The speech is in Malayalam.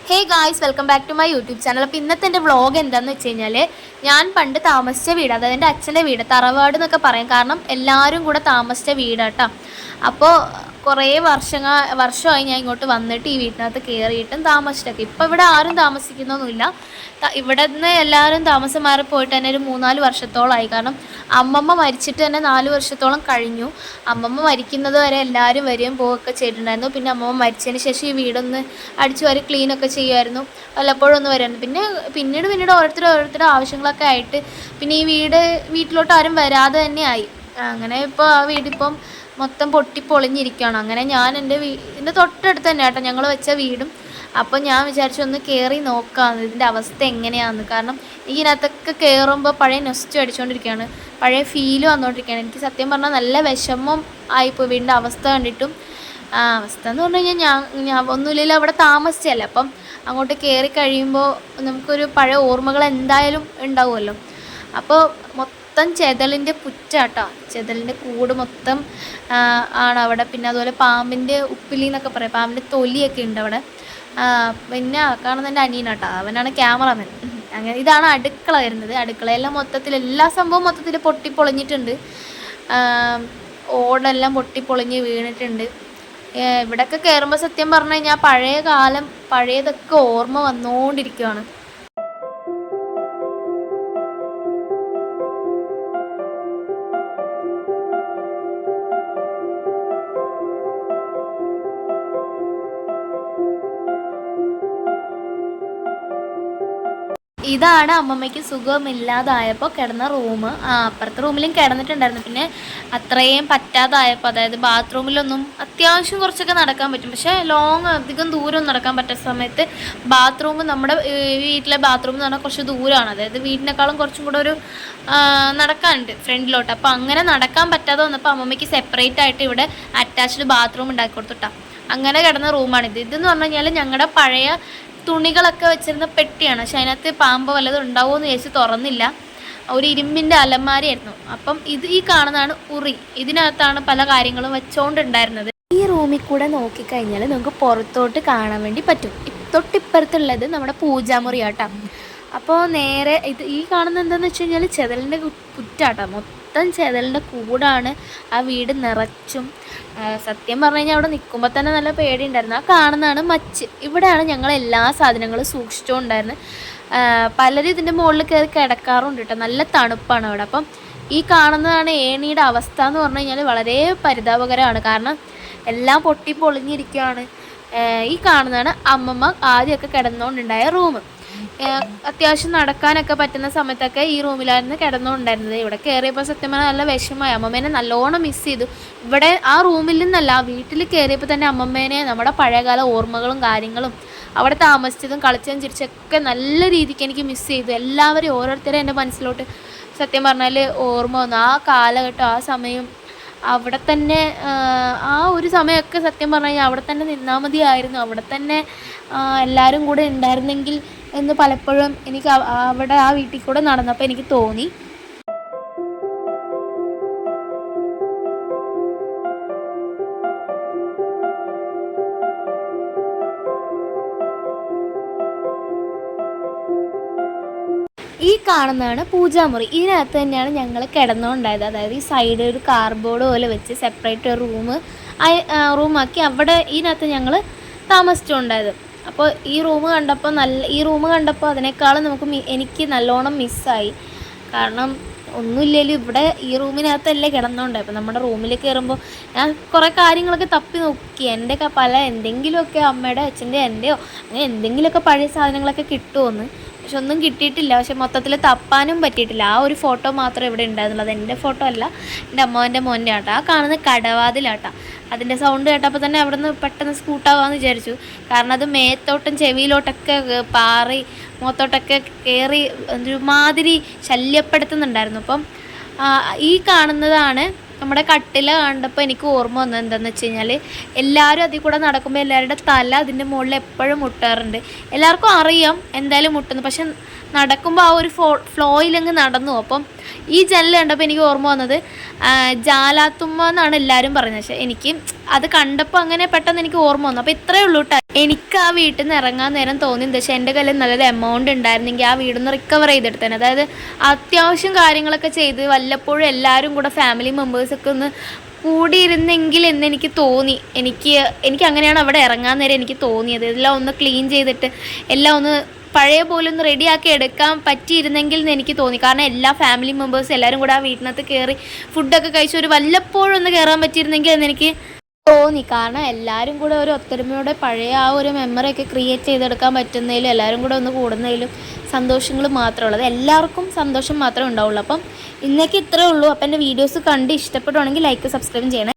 Hey guys, welcome back to my YouTube channel. അപ്പോൾ ഇന്നത്തെ എൻ്റെ വ്ളോഗ് എന്താണെന്ന് വെച്ച് കഴിഞ്ഞാൽ, ഞാൻ പണ്ട് താമസിച്ച വീട്, അതായത് എൻ്റെ അച്ഛൻ്റെ വീട്, തറവാട് എന്നൊക്കെ പറയും. കാരണം എല്ലാവരും കൂടെ താമസിച്ച വീടാട്ടോ. അപ്പോൾ കുറേ വർഷമായി ഞാൻ ഇങ്ങോട്ട് വന്നിട്ട് ഈ വീട്ടിനകത്ത് കയറിയിട്ടും താമസിച്ചിട്ടൊക്കെ. ഇപ്പോൾ ഇവിടെ ആരും താമസിക്കുന്നൊന്നുമില്ല. ഇവിടെ നിന്ന് എല്ലാവരും താമസം മാറി പോയിട്ട് തന്നെ ഒരു 3-4 വർഷത്തോളമായി. കാരണം അമ്മമ്മ മരിച്ചിട്ട് തന്നെ 4 വർഷത്തോളം കഴിഞ്ഞു. അമ്മമ്മ മരിക്കുന്നത് വരെ എല്ലാവരും വരികയും പോവുകയൊക്കെ ചെയ്തിട്ടുണ്ടായിരുന്നു. പിന്നെ അമ്മമ്മ മരിച്ചതിന് ശേഷം ഈ വീടൊന്ന് അടിച്ചു വാരി ക്ലീനൊക്കെ ചെയ്യുമായിരുന്നു. വല്ലപ്പോഴും ഒന്ന് വരുമായിരുന്നു. പിന്നീട് ഓരോരുത്തരുടെ ആവശ്യങ്ങളൊക്കെ ആയിട്ട് പിന്നെ ഈ വീട്ടിലോട്ട് ആരും വരാതെ തന്നെ ആയി. അങ്ങനെ ഇപ്പോൾ ആ വീടിപ്പം മൊത്തം പൊട്ടിപ്പൊളിഞ്ഞിരിക്കുകയാണ്. അങ്ങനെ ഞാൻ എൻ്റെ തൊട്ടടുത്ത് തന്നെ കേട്ടോ ഞങ്ങൾ വെച്ച വീടും. അപ്പോൾ ഞാൻ വിചാരിച്ചു ഒന്ന് കയറി നോക്കാം ഇതിൻ്റെ അവസ്ഥ എങ്ങനെയാണെന്ന്. കാരണം ഇതിനകത്തൊക്കെ കയറുമ്പോൾ പഴയ നൊസ്റ്റു അടിച്ചുകൊണ്ടിരിക്കുകയാണ്, പഴയ ഫീല് വന്നുകൊണ്ടിരിക്കുകയാണ്. എനിക്ക് സത്യം പറഞ്ഞാൽ നല്ല വിഷമം ആയിപ്പോയി വീടിൻ്റെ അവസ്ഥ കണ്ടിട്ടും. അവസ്ഥ എന്ന് പറഞ്ഞു കഴിഞ്ഞാൽ ഞാൻ ഒന്നുമില്ലല്ലോ, അവിടെ താമസിച്ചല്ലേ. അപ്പം അങ്ങോട്ട് കയറി കഴിയുമ്പോൾ നമുക്കൊരു പഴയ ഓർമ്മകൾ എന്തായാലും ഉണ്ടാവുമല്ലോ. അപ്പോൾ മൊത്തം ചെതലിൻ്റെ പുറ്റാട്ടോ, ചെതലിൻ്റെ കൂട് മൊത്തം ആണ് അവിടെ. പിന്നെ അതുപോലെ പാമ്പിൻ്റെ ഉപ്പിലി എന്നൊക്കെ പറയും, പാമ്പിൻ്റെ തൊലിയൊക്കെ ഉണ്ട് അവിടെ. പിന്നെ കാണുന്ന എൻ്റെ അനിയനാട്ടോ, അവനാണ് ക്യാമറമാൻ. അങ്ങനെ ഇതാണ് അടുക്കള വരുന്നത്. അടുക്കളയെല്ലാം എല്ലാ സംഭവവും മൊത്തത്തിൽ പൊട്ടിപ്പൊളിഞ്ഞിട്ടുണ്ട്. ഓടെല്ലാം പൊട്ടിപ്പൊളിഞ്ഞ് വീണിട്ടുണ്ട്. ഇവിടെയൊക്കെ കയറുമ്പോൾ സത്യം പറഞ്ഞു കഴിഞ്ഞാൽ പഴയതൊക്കെ ഓർമ്മ വന്നുകൊണ്ടിരിക്കുകയാണ്. ഇതാണ് അമ്മമ്മയ്ക്ക് സുഖമില്ലാതായപ്പോൾ കിടന്ന റൂം. അപ്പുറത്തെ റൂമിലും കിടന്നിട്ടുണ്ടായിരുന്നു. പിന്നെ അത്രയും പറ്റാതായപ്പോൾ, അതായത് ബാത്റൂമിലൊന്നും അത്യാവശ്യം കുറച്ചൊക്കെ നടക്കാൻ പറ്റും, പക്ഷേ അധികം ദൂരം നടക്കാൻ പറ്റുന്ന സമയത്ത് ബാത്റൂം, നമ്മുടെ വീട്ടിലെ ബാത്റൂം എന്ന് പറഞ്ഞാൽ കുറച്ച് ദൂരമാണ്. അതായത് വീടിനേക്കാളും കുറച്ചും കൂടെ ഒരു നടക്കാനുണ്ട് ഫ്രണ്ടിലോട്ട്. അപ്പോൾ അങ്ങനെ നടക്കാൻ പറ്റാതെ വന്നപ്പോൾ അമ്മമ്മയ്ക്ക് സെപ്പറേറ്റ് ആയിട്ട് ഇവിടെ അറ്റാച്ച്ഡ് ബാത്റൂം ഉണ്ടാക്കി കൊടുത്തിട്ടാണ്. അങ്ങനെ കിടന്ന റൂമാണിത്. ഇതെന്ന് പറഞ്ഞു കഴിഞ്ഞാൽ ഞങ്ങളുടെ പഴയ തുണികളൊക്കെ വെച്ചിരുന്ന പെട്ടിയാണ്. പക്ഷെ അതിനകത്ത് പാമ്പ് വല്ലതും ഉണ്ടാവുമോ എന്ന് ചോദിച്ച് തുറന്നില്ല. ഒരു ഇരുമ്പിൻ്റെ അലമാരയായിരുന്നു. അപ്പം ഈ കാണുന്നതാണ് ഉറി. ഇതിനകത്താണ് പല കാര്യങ്ങളും വെച്ചോണ്ടുണ്ടായിരുന്നത്. ഈ റൂമിൽ കൂടെ നോക്കിക്കഴിഞ്ഞാൽ നമുക്ക് പുറത്തോട്ട് കാണാൻ വേണ്ടി പറ്റും. തൊട്ടിപ്പുറത്തുള്ളത് നമ്മുടെ പൂജാമുറി ആട്ടോ. അപ്പോൾ നേരെ ഈ കാണുന്നത് എന്താണെന്ന് വെച്ച് കഴിഞ്ഞാൽ ചെതലിൻ്റെ പുറ്റാട്ടോ. മൊത്തം ചെതലിൻ്റെ കൂടാണ്. ആ വീട് നിറച്ചും. സത്യം പറഞ്ഞു കഴിഞ്ഞാൽ അവിടെ നിൽക്കുമ്പോൾ തന്നെ നല്ല പേടിയുണ്ടായിരുന്നു. ആ കാണുന്നതാണ് മച്ച്. ഇവിടെയാണ് ഞങ്ങൾ എല്ലാ സാധനങ്ങളും സൂക്ഷിച്ചുകൊണ്ടായിരുന്നത്. പലരും ഇതിൻ്റെ മുകളിൽ കയറി കിടക്കാറുണ്ട് കേട്ടോ. നല്ല തണുപ്പാണ് അവിടെ. അപ്പം ഈ കാണുന്നതാണ് ഏണിയുടെ അവസ്ഥ എന്ന് പറഞ്ഞു കഴിഞ്ഞാൽ വളരെ പരിതാപകരമാണ്. കാരണം എല്ലാം പൊട്ടി പൊളിഞ്ഞിരിക്കുകയാണ്. ഈ കാണുന്നതാണ് അമ്മമ്മ ആദ്യമൊക്കെ കിടന്നുകൊണ്ടുണ്ടായ റൂം. അത്യാവശ്യം നടക്കാനൊക്കെ പറ്റുന്ന സമയത്തൊക്കെ ഈ റൂമിലായിരുന്നു കിടന്നുകൊണ്ടായിരുന്നത്. ഇവിടെ കയറിയപ്പോൾ സത്യം പറഞ്ഞാൽ നല്ല വിഷമമായി. അമ്മമ്മേനെ നല്ലോണം മിസ് ചെയ്തു. ഇവിടെ ആ റൂമിൽ നിന്നല്ല, വീട്ടിൽ കയറിയപ്പോൾ തന്നെ അമ്മമ്മേനെ നമ്മുടെ പഴയകാല ഓർമ്മകളും കാര്യങ്ങളും അവിടെ താമസിച്ചതും കളിച്ചതും ചിരിച്ചൊക്കെ നല്ല രീതിക്ക് എനിക്ക് മിസ് ചെയ്തു. എല്ലാവരും ഓരോരുത്തരും എൻ്റെ മനസ്സിലോട്ട് സത്യം പറഞ്ഞാൽ ഓർമ്മ വന്നു. ആ കാലഘട്ടം, ആ സമയം, അവിടെ തന്നെ ആ ഒരു സമയമൊക്കെ സത്യം പറഞ്ഞു കഴിഞ്ഞാൽ അവിടെ തന്നെ നിന്നാൽ മതിയായിരുന്നു. അവിടെ തന്നെ എല്ലാവരും കൂടെ ഉണ്ടായിരുന്നെങ്കിൽ എന്ന് പലപ്പോഴും എനിക്ക് അവിടെ ആ വീട്ടിൽ കൂടെ നടന്നപ്പോൾ എനിക്ക് തോന്നി. ഈ കാണുന്നതാണ് പൂജാമുറി. ഇതിനകത്ത് തന്നെയാണ് ഞങ്ങൾ കിടന്നുകൊണ്ടായത്. അതായത് ഈ സൈഡ് ഒരു കാർബോർഡ് പോലെ വെച്ച് സെപ്പറേറ്റ് ഒരു റൂമാക്കി അവിടെ ഇതിനകത്ത് ഞങ്ങൾ താമസിച്ചുകൊണ്ടായത്. അപ്പോൾ ഈ റൂം കണ്ടപ്പോൾ അതിനേക്കാളും എനിക്ക് നല്ലോണം മിസ്സായി. കാരണം ഒന്നുമില്ലെങ്കിലും ഇവിടെ ഈ റൂമിനകത്തല്ലേ കിടന്നുകൊണ്ടായി. അപ്പോൾ നമ്മുടെ റൂമിൽ കയറുമ്പോൾ ഞാൻ കുറേ കാര്യങ്ങളൊക്കെ തപ്പി നോക്കി. എൻ്റെയൊക്കെ എന്തെങ്കിലുമൊക്കെ അമ്മയുടെ അച്ഛൻ്റെ എൻ്റെയോ അങ്ങനെ എന്തെങ്കിലുമൊക്കെ പഴയ സാധനങ്ങളൊക്കെ കിട്ടുമെന്ന്. പക്ഷെ ഒന്നും കിട്ടിയിട്ടില്ല. പക്ഷെ മൊത്തത്തിൽ തപ്പാനും പറ്റിയിട്ടില്ല. ആ ഒരു ഫോട്ടോ മാത്രമേ ഇവിടെ ഉണ്ടായിരുന്നുള്ളൂ. അത് എൻ്റെ ഫോട്ടോ അല്ല, എൻ്റെ അമ്മാവൻ്റെ മോൻ്റെ ആട്ടോ. ആ കാണുന്ന കടവാതിലാട്ടോ. അതിൻ്റെ സൗണ്ട് കേട്ടപ്പോൾ തന്നെ അവിടെ നിന്ന് പെട്ടെന്ന് സ്കൂട്ടാവാമെന്ന് വിചാരിച്ചു. കാരണം അത് മേത്തോട്ടും ചെവിയിലോട്ടൊക്കെ പാറി മുഖത്തോട്ടൊക്കെ കയറി ഒരുമാതിരി ശല്യപ്പെടുത്തുന്നുണ്ടായിരുന്നു. അപ്പം ഈ കാണുന്നതാണ് നമ്മുടെ കട്ടില. കണ്ടപ്പോൾ എനിക്ക് ഓർമ്മ വന്നത് എന്താണെന്ന് വെച്ച് കഴിഞ്ഞാൽ, എല്ലാവരും അതിൽ കൂടെ നടക്കുമ്പോൾ എല്ലാവരുടെ തല അതിൻ്റെ മുകളിൽ എപ്പോഴും മുട്ടാറുണ്ട്. എല്ലാവർക്കും അറിയാം എന്തായാലും മുട്ടുന്നു. പക്ഷെ നടക്കുമ്പോൾ ആ ഒരു ഫ്ലോയിലങ്ങ് നടന്നു. അപ്പം ഈ ജനൽ കണ്ടപ്പോൾ എനിക്ക് ഓർമ്മ വന്നത് ജാലാത്തുമ്മ എന്നാണ് എല്ലാവരും പറഞ്ഞത്. പക്ഷേ എനിക്ക് അത് കണ്ടപ്പോൾ അങ്ങനെ പെട്ടെന്ന് എനിക്ക് ഓർമ്മ വന്നു. അപ്പോൾ ഇത്രയേ ഉള്ളൂ കേട്ടോ. എനിക്ക് ആ വീട്ടിൽ നിന്ന് ഇറങ്ങാൻ നേരം തോന്നിയത് പക്ഷേ എൻ്റെ കയ്യിൽ നല്ലൊരു എമൗണ്ട് ഉണ്ടായിരുന്നെങ്കിൽ ആ വീടിൽ നിന്ന് റിക്കവർ ചെയ്തെടുത്തേനെ. അതായത് അത്യാവശ്യം കാര്യങ്ങളൊക്കെ ചെയ്ത് വല്ലപ്പോഴും എല്ലാവരും കൂടെ ഫാമിലി മെമ്പേഴ്സൊക്കെ ഒന്ന് കൂടിയിരുന്നെങ്കിൽ എന്നെനിക്ക് തോന്നി. എനിക്ക് അങ്ങനെയാണ് അവിടെ ഇറങ്ങാൻ നേരം എനിക്ക് തോന്നിയത്. എല്ലാം ഒന്ന് ക്ലീൻ ചെയ്തിട്ട് എല്ലാം ഒന്ന് പഴയ പോലെ ഒന്ന് റെഡിയാക്കി എടുക്കാൻ പറ്റിയിരുന്നെങ്കിൽ എന്ന് എനിക്ക് തോന്നി. കാരണം എല്ലാ ഫാമിലി മെമ്പേഴ്സും എല്ലാവരും കൂടെ ആ വീട്ടിനകത്ത് കയറി ഫുഡൊക്കെ കഴിച്ച് ഒരു വല്ലപ്പോഴും ഒന്ന് കയറാൻ പറ്റിയിരുന്നെങ്കിൽ എന്നെനിക്ക് തോന്നി. കാരണം എല്ലാവരും കൂടെ ഒരു ഒത്തൊരുമയോടെ പഴയ ആ ഒരു മെമ്മറിയൊക്കെ ക്രിയേറ്റ് ചെയ്തെടുക്കാൻ പറ്റുന്നതിലും എല്ലാവരും കൂടെ ഒന്ന് കൂടുന്നതിലും സന്തോഷങ്ങൾ മാത്രമേ ഉള്ളൂ. അത് എല്ലാവർക്കും സന്തോഷം മാത്രമേ ഉണ്ടാവുള്ളൂ. അപ്പം ഇന്നേക്ക് ഇത്രയേ ഉള്ളൂ. അപ്പം എൻ്റെ വീഡിയോസ് കണ്ട് ഇഷ്ടപ്പെടുവാണെങ്കിൽ ലൈക്ക് സബ്സ്ക്രൈബ് ചെയ്യണേ.